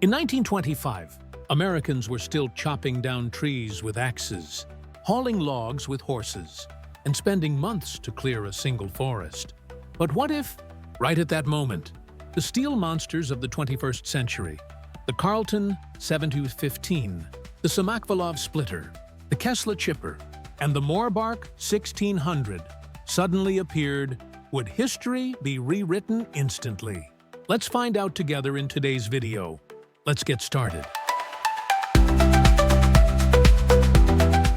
In 1925, Americans were still chopping down trees with axes, hauling logs with horses, and spending months to clear a single forest. But what if, right at that moment, the steel monsters of the 21st century, the Carlton 7215, the Samakvalov Splitter, the Kesla Chipper, and the Morbark 1600 suddenly appeared? Would history be rewritten instantly? Let's find out together in today's video. Let's get started.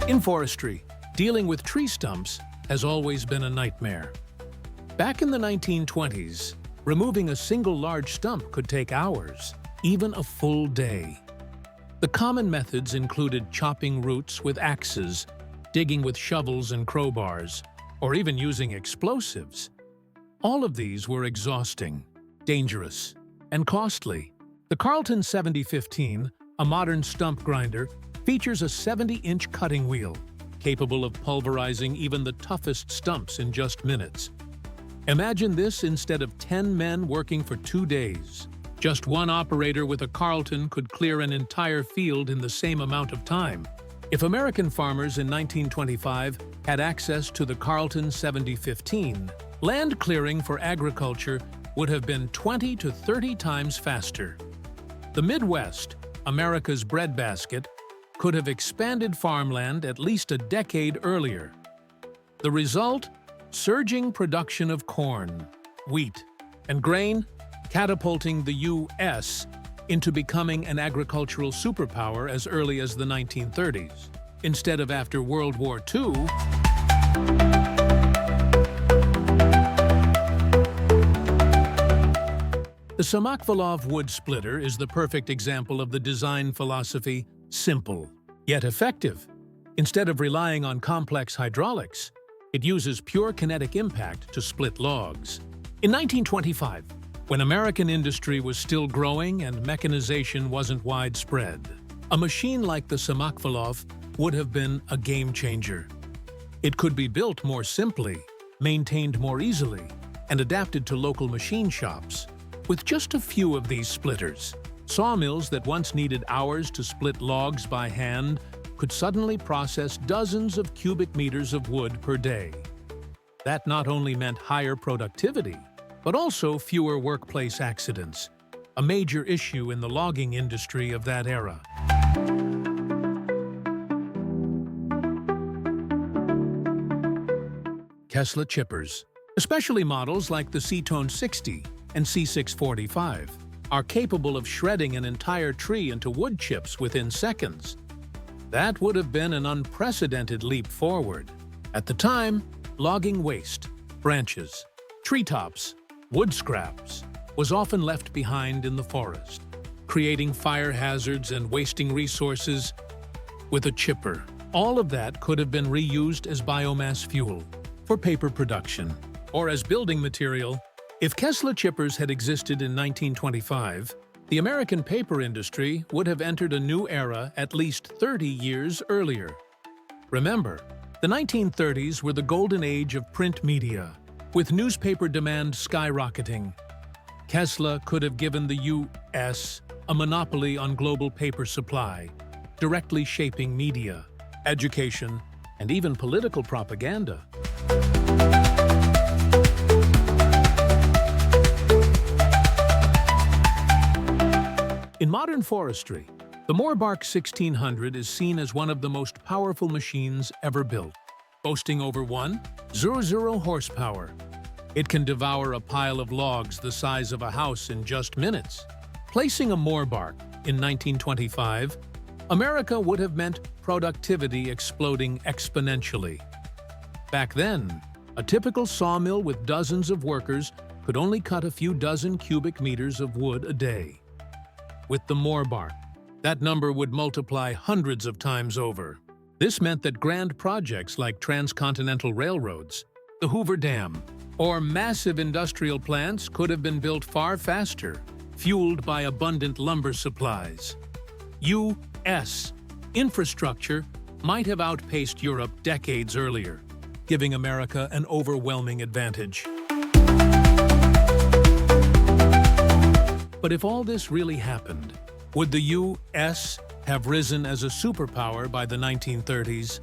In forestry, dealing with tree stumps has always been a nightmare. Back in the 1920s, removing a single large stump could take hours, even a full day. The common methods included chopping roots with axes, digging with shovels and crowbars, or even using explosives. All of these were exhausting, dangerous, and costly. The Carlton 7015, a modern stump grinder, features a 70-inch cutting wheel, capable of pulverizing even the toughest stumps in just minutes. Imagine this instead of 10 men working for 2 days. Just one operator with a Carlton could clear an entire field in the same amount of time. If American farmers in 1925 had access to the Carlton 7015, land clearing for agriculture would have been 20 to 30 times faster. The Midwest, America's breadbasket, could have expanded farmland at least a decade earlier. The result? Surging production of corn, wheat, and grain, catapulting the U.S. into becoming an agricultural superpower as early as the 1930s. Instead of after World War II, the Samakvalov wood splitter is the perfect example of the design philosophy: simple, yet effective. Instead of relying on complex hydraulics, it uses pure kinetic impact to split logs. In 1925, when American industry was still growing and mechanization wasn't widespread, a machine like the Samakvalov would have been a game-changer. It could be built more simply, maintained more easily, and adapted to local machine shops. With just a few of these splitters, sawmills that once needed hours to split logs by hand could suddenly process dozens of cubic meters of wood per day. That not only meant higher productivity, but also fewer workplace accidents, a major issue in the logging industry of that era. Kesla Chippers, especially models like the C-Tone 60 and C645, are capable of shredding an entire tree into wood chips within seconds. That would have been an unprecedented leap forward. At the time, logging waste, branches, treetops, wood scraps was often left behind in the forest, creating fire hazards and wasting resources. With a chipper, all of that could have been reused as biomass fuel for paper production or as building material. If Kesla chippers had existed in 1925, the American paper industry would have entered a new era at least 30 years earlier. Remember, the 1930s were the golden age of print media, with newspaper demand skyrocketing. Kesla could have given the U.S. a monopoly on global paper supply, directly shaping media, education, and even political propaganda. In modern forestry, the Morbark 1600 is seen as one of the most powerful machines ever built, boasting over 100 horsepower. It can devour a pile of logs the size of a house in just minutes. Placing a Morbark in 1925, America would have meant productivity exploding exponentially. Back then, a typical sawmill with dozens of workers could only cut a few dozen cubic meters of wood a day. With the Morbark, that number would multiply hundreds of times over. This meant that grand projects like transcontinental railroads, the Hoover Dam, or massive industrial plants could have been built far faster, fueled by abundant lumber supplies. U.S. infrastructure might have outpaced Europe decades earlier, giving America an overwhelming advantage. But if all this really happened, Would the U.S. have risen as a superpower by the 1930s?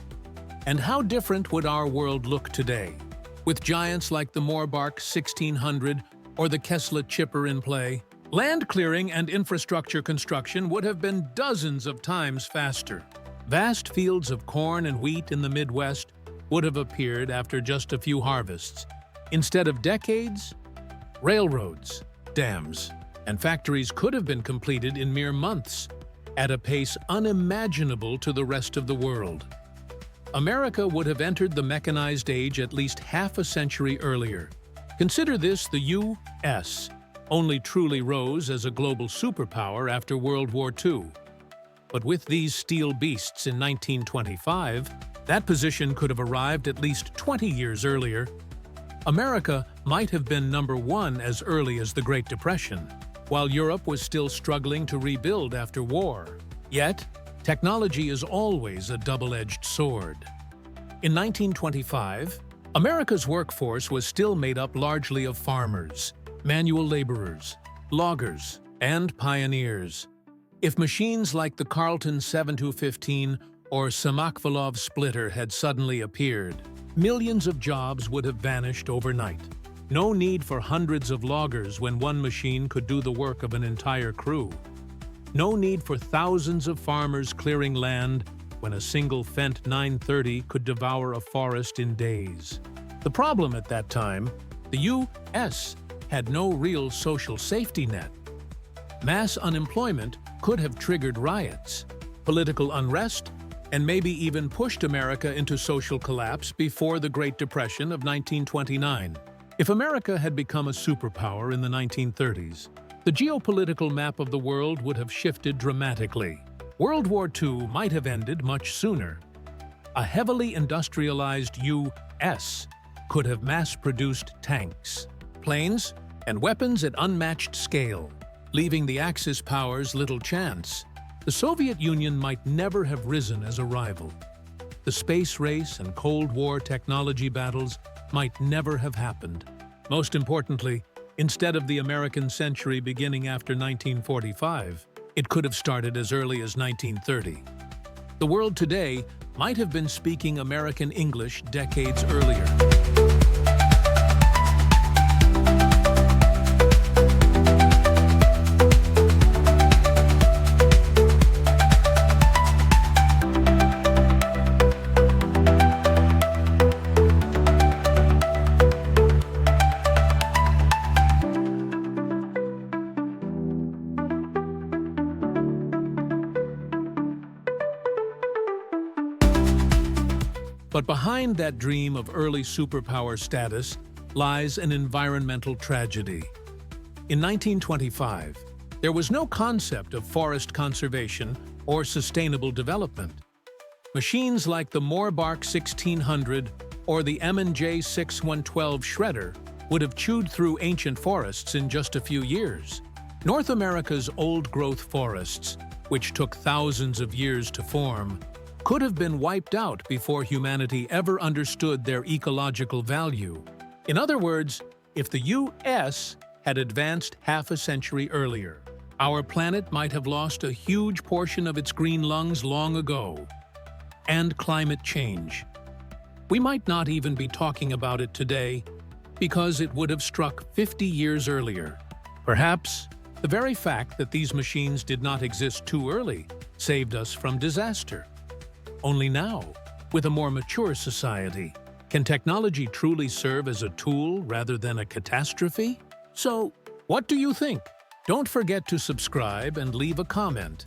And how different would our world look today, with giants like the Morbark 1600 or the Kesla Chipper in play? Land clearing and infrastructure construction would have been dozens of times faster. Vast fields of corn and wheat in the Midwest would have appeared after just a few harvests. Instead of decades, railroads, dams, and factories could have been completed in mere months, at a pace unimaginable to the rest of the world. America would have entered the mechanized age at least half a century earlier. Consider this: the U.S. only truly rose as a global superpower after World War II. But with these steel beasts in 1925, that position could have arrived at least 20 years earlier. America might have been number one as early as the Great Depression, while Europe was still struggling to rebuild after war. Yet, technology is always a double-edged sword. In 1925, America's workforce was still made up largely of farmers, manual laborers, loggers, and pioneers. If machines like the Carlton 7215 or Samakvalov Splitter had suddenly appeared, millions of jobs would have vanished overnight. No need for hundreds of loggers when one machine could do the work of an entire crew. No need for thousands of farmers clearing land when a single Fendt 930 could devour a forest in days. The problem at that time, the U.S. had no real social safety net. Mass unemployment could have triggered riots, political unrest, and maybe even pushed America into social collapse before the Great Depression of 1929. If America had become a superpower in the 1930s, the geopolitical map of the world would have shifted dramatically. World War II might have ended much sooner. A heavily industrialized U.S. could have mass-produced tanks, planes, and weapons at unmatched scale, leaving the Axis powers little chance. The Soviet Union might never have risen as a rival. The space race and Cold War technology battles might never have happened. Most importantly, instead of the American century beginning after 1945, it could have started as early as 1930. The world today might have been speaking American English decades earlier. But behind that dream of early superpower status lies an environmental tragedy. In 1925, there was no concept of forest conservation or sustainable development. Machines like the Morbark 1600 or the M&J 6112 shredder would have chewed through ancient forests in just a few years. North America's old-growth forests, which took thousands of years to form, could have been wiped out before humanity ever understood their ecological value. In other words, if the U.S. had advanced half a century earlier, our planet might have lost a huge portion of its green lungs long ago. And climate change. We might not even be talking about it today because it would have struck 50 years earlier. Perhaps the very fact that these machines did not exist too early saved us from disaster. Only now, with a more mature society, can technology truly serve as a tool rather than a catastrophe? So, what do you think? Don't forget to subscribe and leave a comment,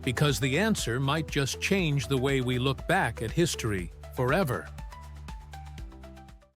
because the answer might just change the way we look back at history forever.